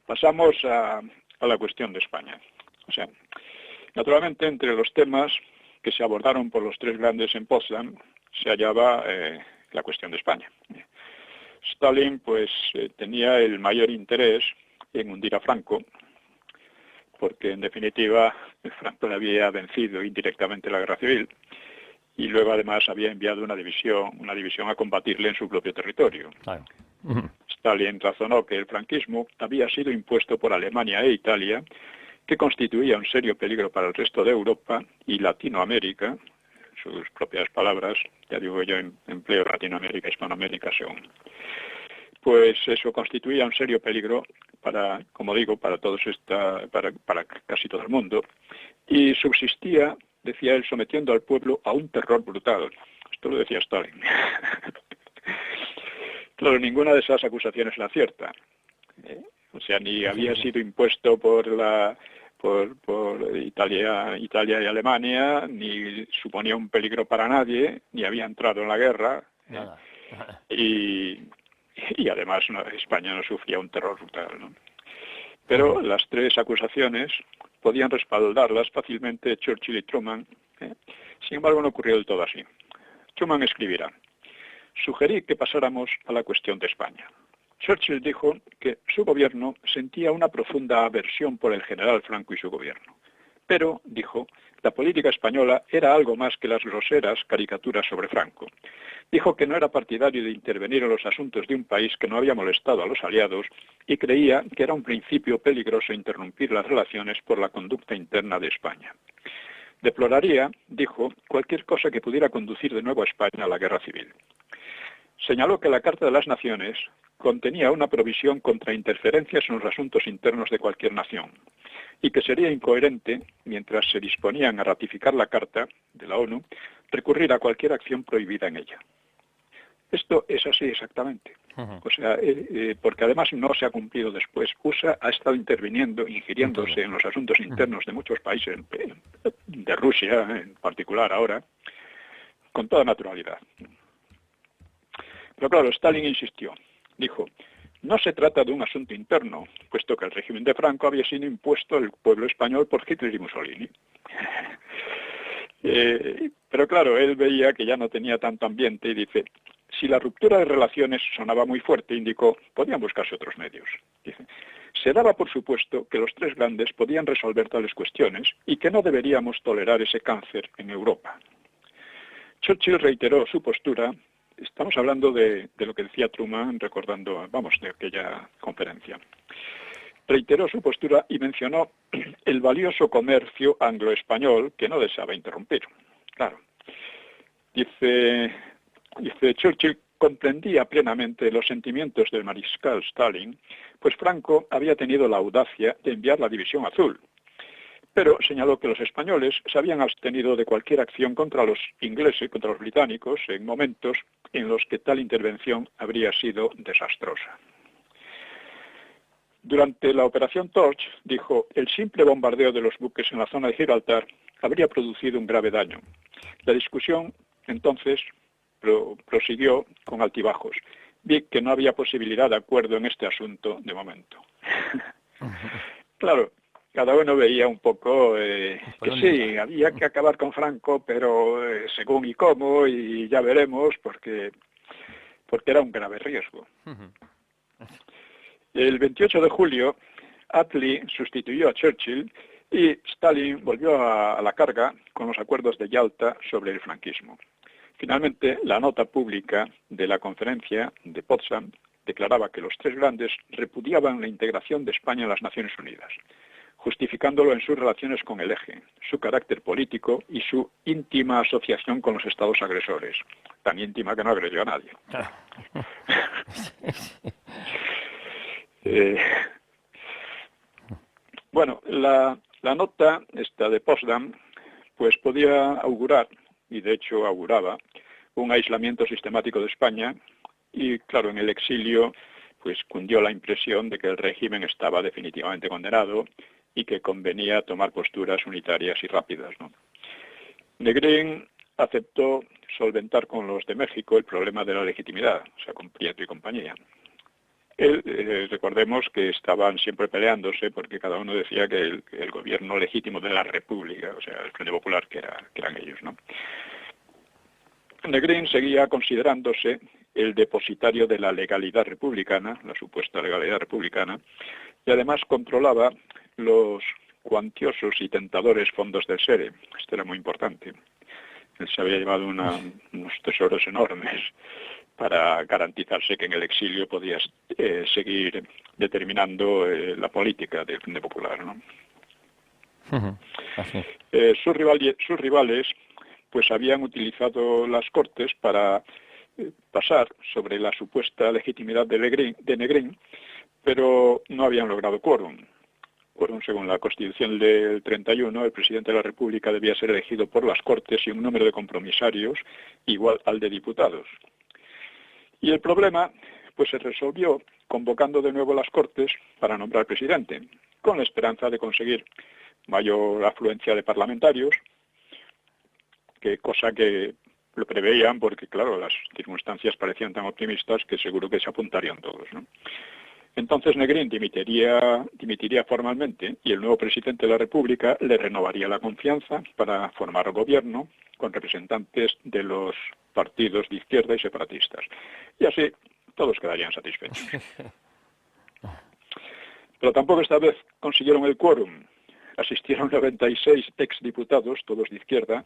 pasamos a la cuestión de España. O sea, naturalmente, entre los temas que se abordaron por los 3 grandes en Potsdam se hallaba la cuestión de España. Stalin, pues, tenía el mayor interés en hundir a Franco, porque en definitiva Franco le había vencido indirectamente la guerra civil y luego además había enviado una división a combatirle en su propio territorio. Claro. Stalin razonó que el franquismo había sido impuesto por Alemania e Italia, que constituía un serio peligro para el resto de Europa y Latinoamérica, sus propias palabras, ya digo yo, empleo Latinoamérica, Hispanoamérica según. Pues eso constituía un serio peligro para, como digo, para para casi todo el mundo, y subsistía, decía él, sometiendo al pueblo a un terror brutal. Esto lo decía Stalin. Claro, ninguna de esas acusaciones era cierta. O sea, ni había sido impuesto por Italia y Alemania, ni suponía un peligro para nadie, ni había entrado en la guerra. Y además España no sufría un terror brutal, ¿no? Pero las 3 acusaciones podían respaldarlas fácilmente Churchill y Truman. Sin embargo, no ocurrió del todo así. Truman escribirá: sugerí que pasáramos a la cuestión de España. Churchill dijo que su gobierno sentía una profunda aversión por el general Franco y su gobierno. Pero, dijo, la política española era algo más que las groseras caricaturas sobre Franco. Dijo que no era partidario de intervenir en los asuntos de un país que no había molestado a los aliados y creía que era un principio peligroso interrumpir las relaciones por la conducta interna de España. Deploraría, dijo, cualquier cosa que pudiera conducir de nuevo a España a la guerra civil. Señaló que la Carta de las Naciones contenía una provisión contra interferencias en los asuntos internos de cualquier nación y que sería incoherente, mientras se disponían a ratificar la Carta de la ONU, recurrir a cualquier acción prohibida en ella. Esto es así exactamente. Ujú. O sea, porque además no se ha cumplido después. USA ha estado interviniendo, ingiriéndose en los asuntos internos de muchos países, de Rusia en particular ahora, con toda naturalidad. Pero claro, Stalin insistió. Dijo, no se trata de un asunto interno, puesto que el régimen de Franco había sido impuesto al pueblo español por Hitler y Mussolini. Pero claro, él veía que ya no tenía tanto ambiente y dice, si la ruptura de relaciones sonaba muy fuerte, indicó, podían buscarse otros medios. Dice, se daba por supuesto que los tres grandes podían resolver tales cuestiones y que no deberíamos tolerar ese cáncer en Europa. Churchill reiteró su postura. Estamos hablando de lo que decía Truman, recordando, de aquella conferencia. Reiteró su postura y mencionó el valioso comercio anglo-español que no deseaba interrumpir. Claro. Dice Churchill comprendía plenamente los sentimientos del mariscal Stalin, pues Franco había tenido la audacia de enviar la División Azul. Pero señaló que los españoles se habían abstenido de cualquier acción contra los ingleses, contra los británicos, en momentos en los que tal intervención habría sido desastrosa. Durante la Operación Torch, dijo, el simple bombardeo de los buques en la zona de Gibraltar habría producido un grave daño. La discusión, entonces, prosiguió con altibajos. Vi que no había posibilidad de acuerdo en este asunto de momento. Claro, cada uno veía un poco que sí, había que acabar con Franco, pero según y cómo, y ya veremos, porque era un grave riesgo. El 28 de julio, Attlee sustituyó a Churchill y Stalin volvió a la carga con los acuerdos de Yalta sobre el franquismo. Finalmente, la nota pública de la conferencia de Potsdam declaraba que los tres grandes repudiaban la integración de España en las Naciones Unidas, justificándolo en sus relaciones con el Eje, su carácter político y su íntima asociación con los estados agresores, tan íntima que no agredió a nadie. La nota esta de Potsdam pues podía augurar, y de hecho auguraba, un aislamiento sistemático de España y, claro, en el exilio pues cundió la impresión de que el régimen estaba definitivamente condenado y que convenía tomar posturas unitarias y rápidas, ¿no? Negrín aceptó solventar con los de México el problema de la legitimidad, o sea, con Prieto y compañía. Recordemos que estaban siempre peleándose porque cada uno decía que el gobierno legítimo de la República, o sea, el Frente Popular, que eran ellos, ¿no? Negrín seguía considerándose el depositario de la legalidad republicana, la supuesta legalidad republicana, y además controlaba los cuantiosos y tentadores fondos del SERE. Esto era muy importante. Él se había llevado unos tesoros enormes para garantizarse que en el exilio podía seguir determinando la política del Frente Popular, ¿no? Sus rivales pues habían utilizado las Cortes para pasar sobre la supuesta legitimidad de Negrín, pero no habían logrado quórum. Según la Constitución del 31, el presidente de la República debía ser elegido por las Cortes y un número de compromisarios igual al de diputados. Y el problema pues se resolvió convocando de nuevo las Cortes para nombrar presidente, con la esperanza de conseguir mayor afluencia de parlamentarios, cosa que lo preveían porque, claro, las circunstancias parecían tan optimistas que seguro que se apuntarían todos, ¿no? Entonces Negrín dimitiría formalmente y el nuevo presidente de la República le renovaría la confianza para formar gobierno con representantes de los partidos de izquierda y separatistas. Y así todos quedarían satisfechos. Pero tampoco esta vez consiguieron el quórum. Asistieron 96 exdiputados, todos de izquierda,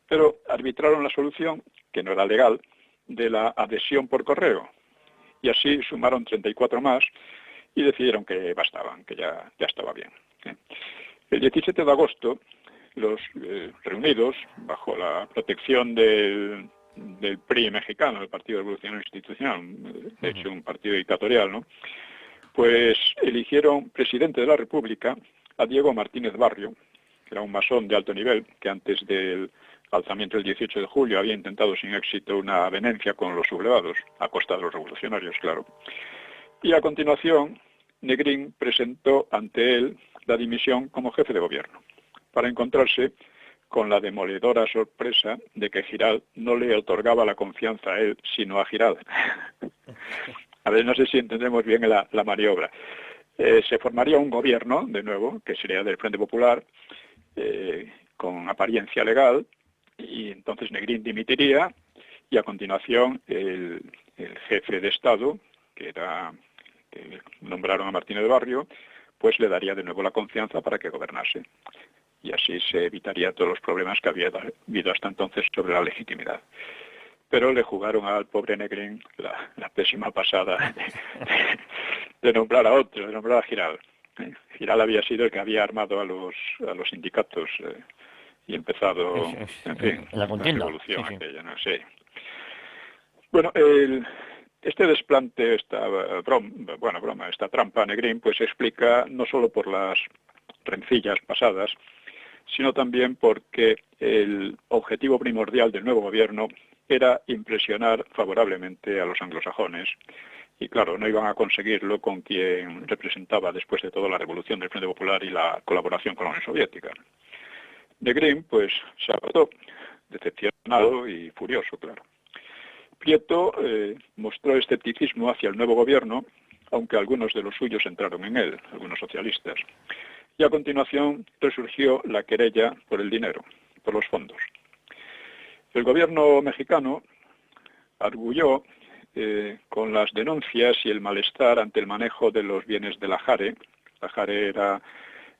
pero arbitraron la solución, que no era legal, de la adhesión por correo. Y así sumaron 34 más y decidieron que bastaban, que ya estaba bien. El 17 de agosto, los reunidos, bajo la protección del PRI mexicano, el Partido Revolucionario Institucional, de hecho un partido dictatorial, ¿no?, pues eligieron presidente de la República a Diego Martínez Barrio, que era un masón de alto nivel, que antes del alzamiento del 18 de julio había intentado sin éxito una avenencia con los sublevados, a costa de los revolucionarios, claro. Y a continuación, Negrín presentó ante él la dimisión como jefe de gobierno, para encontrarse con la demoledora sorpresa de que Giral no le otorgaba la confianza a él, sino a Giral. A ver, no sé si entendemos bien la maniobra. Se formaría un gobierno, de nuevo, que sería del Frente Popular, con apariencia legal, y entonces Negrín dimitiría, y a continuación el jefe de Estado, que nombraron a Martínez de Barrio, pues le daría de nuevo la confianza para que gobernase. Y así se evitaría todos los problemas que había habido hasta entonces sobre la legitimidad. Pero le jugaron al pobre Negrín la pésima pasada de nombrar a otro, de nombrar a Giral. Giral había sido el que había armado a los sindicatos y empezado, en fin, la contienda. la revolución Sí. aquella, no sé. Bueno, este desplante, esta broma, esta trampa Negrín, pues se explica no solo por las rencillas pasadas, sino también porque el objetivo primordial del nuevo gobierno era impresionar favorablemente a los anglosajones. Y claro, no iban a conseguirlo con quien representaba después de todo la revolución del Frente Popular y la colaboración con la Unión Soviética. Negrín, pues, se agotó, decepcionado y furioso, claro. Prieto mostró escepticismo hacia el nuevo gobierno, aunque algunos de los suyos entraron en él, algunos socialistas. Y a continuación resurgió la querella por el dinero, por los fondos. El gobierno mexicano arguyó con las denuncias y el malestar ante el manejo de los bienes de la JARE. La JARE era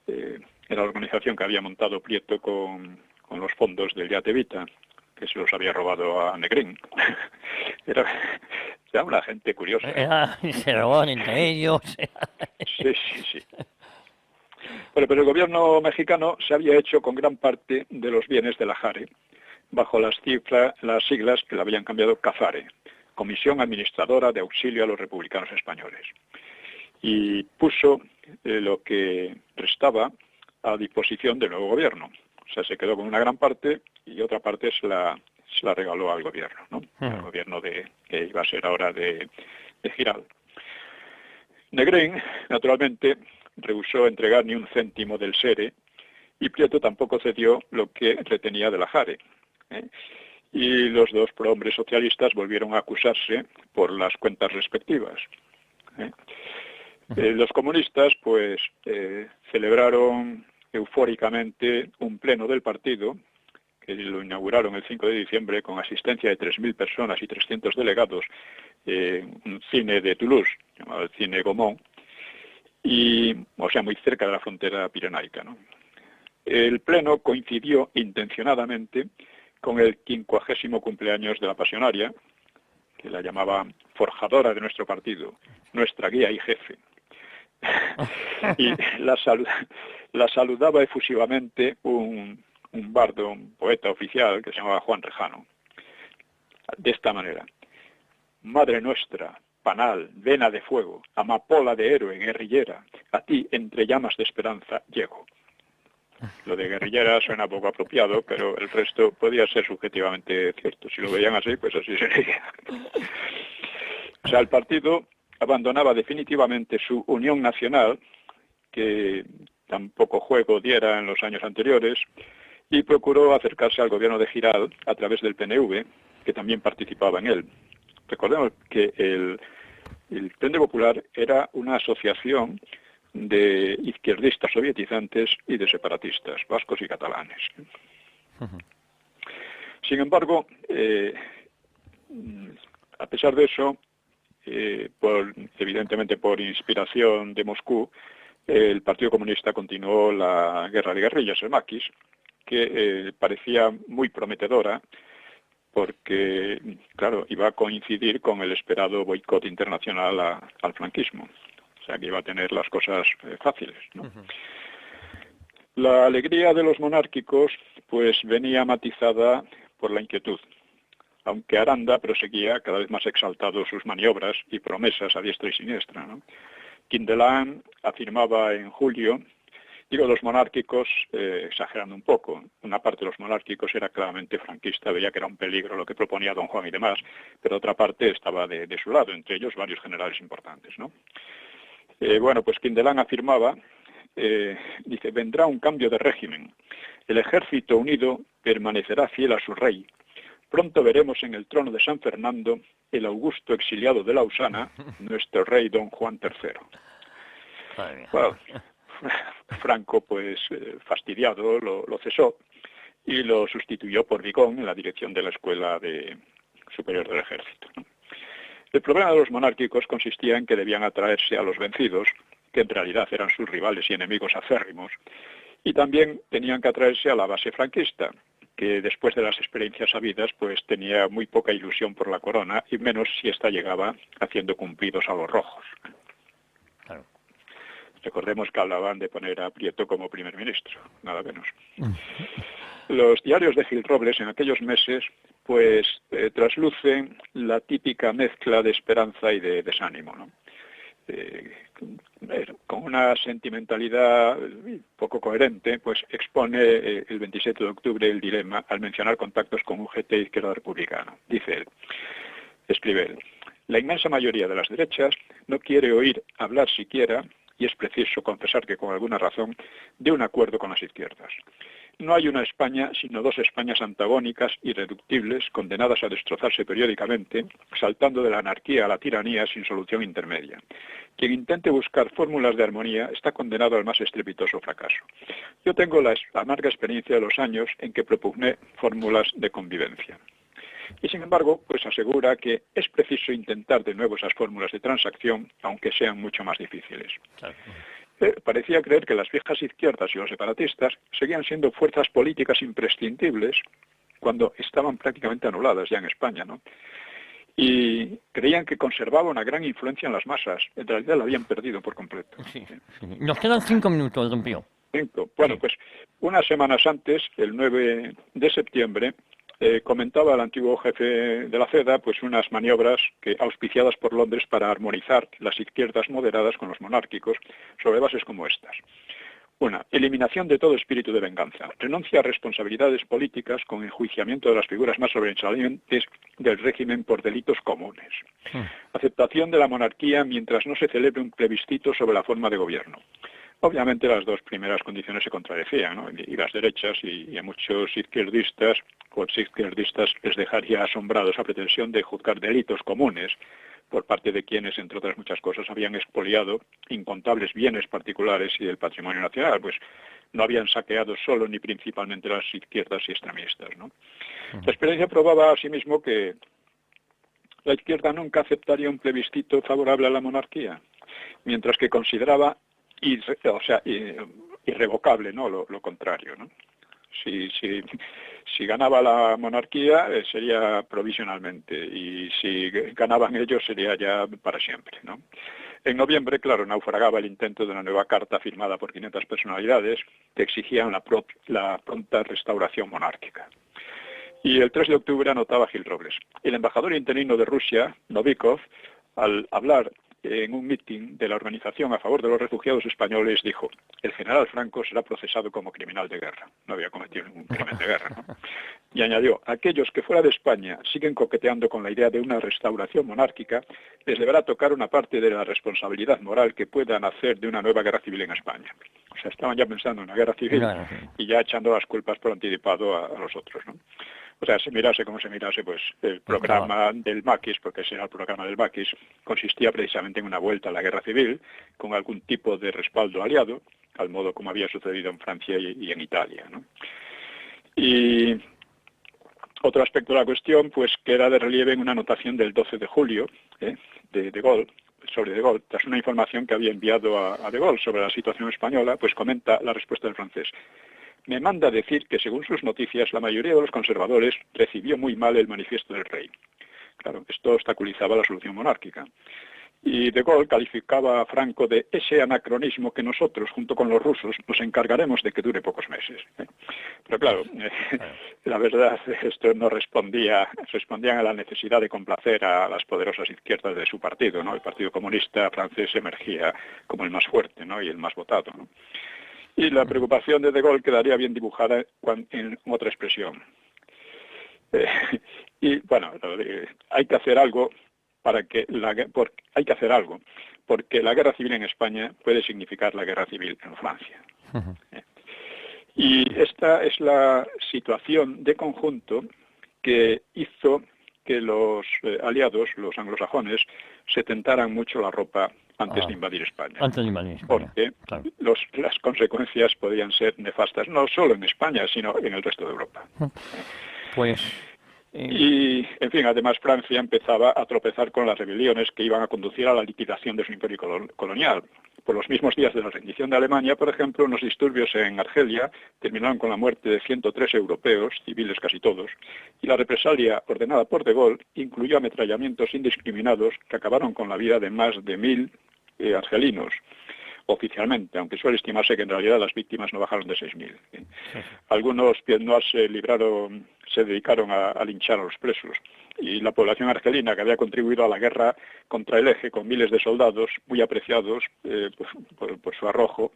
la organización que había montado Prieto con los fondos del Yate Vita, que se los había robado a Negrín. Era una gente curiosa. Se robaban entre ellos. Sí. Bueno, pero el gobierno mexicano se había hecho con gran parte de los bienes de la JARE, bajo las siglas que le habían cambiado CAFARE, Comisión Administradora de Auxilio a los Republicanos Españoles. Y puso lo que restaba a disposición del nuevo gobierno. O sea, se quedó con una gran parte y otra parte se la regaló al gobierno, ¿no? Al gobierno que iba a ser ahora de Giral. Negrín, naturalmente, rehusó entregar ni un céntimo del SERE y Prieto tampoco cedió lo que retenía de la JARE. Y los dos prohombres socialistas volvieron a acusarse por las cuentas respectivas. Los comunistas, pues, celebraron eufóricamente un pleno del partido, que lo inauguraron el 5 de diciembre con asistencia de 3.000 personas y 300 delegados, un cine de Toulouse, llamado el Cine Gaumont, o sea, muy cerca de la frontera pirenaica, ¿no? El pleno coincidió intencionadamente con el 50º cumpleaños de la Pasionaria, que la llamaba forjadora de nuestro partido, nuestra guía y jefe. Y la saludaba efusivamente un bardo, un poeta oficial que se llamaba Juan Rejano, de esta manera: Madre nuestra, panal, vena de fuego, amapola de héroe, guerrillera, a ti entre llamas de esperanza llego. Lo de guerrillera suena poco apropiado, pero el resto podía ser subjetivamente cierto. Si lo veían así, pues así sería. O sea, el partido abandonaba definitivamente su unión nacional, que tampoco juego diera en los años anteriores, y procuró acercarse al gobierno de Giral a través del PNV, que también participaba en él. Recordemos que el Frente Popular era una asociación de izquierdistas sovietizantes y de separatistas, vascos y catalanes. Sin embargo, a pesar de eso, evidentemente por inspiración de Moscú, el Partido Comunista continuó la guerra de guerrillas, el maquis, que parecía muy prometedora, porque, claro, iba a coincidir con el esperado boicot internacional al franquismo. O sea, que iba a tener las cosas fáciles, ¿no? La alegría de los monárquicos, pues, venía matizada por la inquietud, aunque Aranda proseguía cada vez más exaltado sus maniobras y promesas a diestra y siniestra, ¿no? Quindelán afirmaba en julio Digo los monárquicos, exagerando un poco. Una parte de los monárquicos era claramente franquista, veía que era un peligro lo que proponía don Juan y demás, pero otra parte estaba de su lado, entre ellos varios generales importantes, ¿no? Bueno, pues Quindelán afirmaba, dice, vendrá un cambio de régimen. El ejército unido permanecerá fiel a su rey. Pronto veremos en el trono de San Fernando el augusto exiliado de Lausana, nuestro rey don Juan III. Bueno, Franco, pues fastidiado, lo cesó y lo sustituyó por Vigón en la dirección de la Escuela Superior del Ejército, ¿no? El problema de los monárquicos consistía en que debían atraerse a los vencidos, que en realidad eran sus rivales y enemigos acérrimos, y también tenían que atraerse a la base franquista, que después de las experiencias habidas pues tenía muy poca ilusión por la corona, y menos si ésta llegaba haciendo cumplidos a los rojos. Claro. Recordemos que hablaban de poner a Prieto como primer ministro, nada menos. Los diarios de Gil Robles en aquellos meses pues traslucen la típica mezcla de esperanza y de desánimo, ¿no? Con una sentimentalidad poco coherente, pues expone el 27 de octubre el dilema al mencionar contactos con UGT e Izquierda Republicana. Dice él, escribe él, la inmensa mayoría de las derechas no quiere oír hablar siquiera, y es preciso confesar que con alguna razón, de un acuerdo con las izquierdas. No hay una España, sino dos Españas antagónicas, irreductibles, condenadas a destrozarse periódicamente, saltando de la anarquía a la tiranía sin solución intermedia. Quien intente buscar fórmulas de armonía está condenado al más estrepitoso fracaso. Yo tengo la amarga experiencia de los años en que propugné fórmulas de convivencia. Y sin embargo, pues asegura que es preciso intentar de nuevo esas fórmulas de transacción, aunque sean mucho más difíciles. Claro. Parecía creer que las viejas izquierdas y los separatistas seguían siendo fuerzas políticas imprescindibles cuando estaban prácticamente anuladas ya en España, ¿no? Y creían que conservaba una gran influencia en las masas. En realidad la habían perdido por completo. Sí. Nos quedan 5 minutos, don Pío. 5. Bueno, pues unas semanas antes, el 9 de septiembre, comentaba el antiguo jefe de la CEDA pues unas maniobras auspiciadas por Londres para armonizar las izquierdas moderadas con los monárquicos sobre bases como estas. Una, eliminación de todo espíritu de venganza, renuncia a responsabilidades políticas con enjuiciamiento de las figuras más sobresalientes del régimen por delitos comunes. Aceptación de la monarquía mientras no se celebre un plebiscito sobre la forma de gobierno. Obviamente las dos primeras condiciones se contradecían, ¿no? Y las derechas y a muchos izquierdistas o exizquierdistas les dejaría asombrados a pretensión de juzgar delitos comunes por parte de quienes, entre otras muchas cosas, habían expoliado incontables bienes particulares y del patrimonio nacional, pues no habían saqueado solo ni principalmente las izquierdas y extremistas, ¿no? La experiencia probaba asimismo que la izquierda nunca aceptaría un plebiscito favorable a la monarquía, mientras que consideraba irrevocable, ¿no? Lo contrario, ¿no? Si ganaba la monarquía sería provisionalmente y si ganaban ellos sería ya para siempre, ¿no? En noviembre, claro, naufragaba el intento de una nueva carta firmada por 500 personalidades que exigían la pronta restauración monárquica. Y el 3 de octubre anotaba Gil Robles. El embajador interino de Rusia, Novikov, al hablar en un mitin de la Organización a favor de los Refugiados Españoles, dijo, el general Franco será procesado como criminal de guerra. No había cometido ningún crimen de guerra, ¿no? Y añadió, aquellos que fuera de España siguen coqueteando con la idea de una restauración monárquica, les deberá tocar una parte de la responsabilidad moral que puedan hacer de una nueva guerra civil en España. O sea, estaban ya pensando en una guerra civil y ya echando las culpas por anticipado a los otros, ¿no? O sea, se mirase como se mirase, pues el programa del Maquis, porque ese era el programa del Maquis, consistía precisamente en una vuelta a la guerra civil con algún tipo de respaldo aliado, al modo como había sucedido en Francia y en Italia, ¿no? Y otro aspecto de la cuestión, pues que era de relieve en una anotación del 12 de julio de De Gaulle, sobre De Gaulle, tras una información que había enviado a De Gaulle sobre la situación española, pues comenta la respuesta del francés. Me manda decir que, según sus noticias, la mayoría de los conservadores recibió muy mal el manifiesto del rey. Claro, esto obstaculizaba la solución monárquica. Y De Gaulle calificaba a Franco de ese anacronismo que nosotros, junto con los rusos, nos encargaremos de que dure pocos meses. Pero claro, la verdad, esto no respondían a la necesidad de complacer a las poderosas izquierdas de su partido, ¿no? El Partido Comunista francés emergía como el más fuerte, ¿no? Y el más votado, ¿no? Y la preocupación de Gaulle quedaría bien dibujada en otra expresión. Y bueno, hay que hacer algo hay que hacer algo, porque la guerra civil en España puede significar la guerra civil en Francia. Y esta es la situación de conjunto que hizo que los aliados, los anglosajones, se tentaran mucho la ropa antes de invadir España. Antes de invadir España. Porque claro. las consecuencias podían ser nefastas, no solo en España, sino en el resto de Europa. Pues... Y, en fin, además Francia empezaba a tropezar con las rebeliones que iban a conducir a la liquidación de su imperio colonial. Por los mismos días de la rendición de Alemania, por ejemplo, unos disturbios en Argelia terminaron con la muerte de 103 europeos, civiles casi todos, y la represalia ordenada por de Gaulle incluyó ametrallamientos indiscriminados que acabaron con la vida de más de 1.000 argelinos, oficialmente, aunque suele estimarse que en realidad las víctimas no bajaron de 6.000. Algunos piernos se dedicaron a linchar a los presos, y la población argelina, que había contribuido a la guerra contra el Eje con miles de soldados muy apreciados por su arrojo,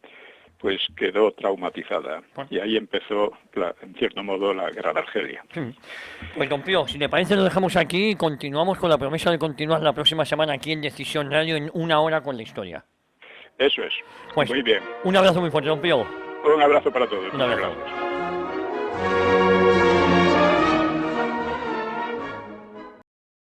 pues quedó traumatizada. Y ahí empezó, en cierto modo, la guerra de Argelia. Pues don Pío, si le parece lo dejamos aquí y continuamos con la promesa de continuar la próxima semana aquí en Decisión Radio en Una Hora con la Historia. Eso es. Pues, muy bien. Un abrazo muy fuerte, don Pío. Un abrazo para todos. Un abrazo. Muchas gracias.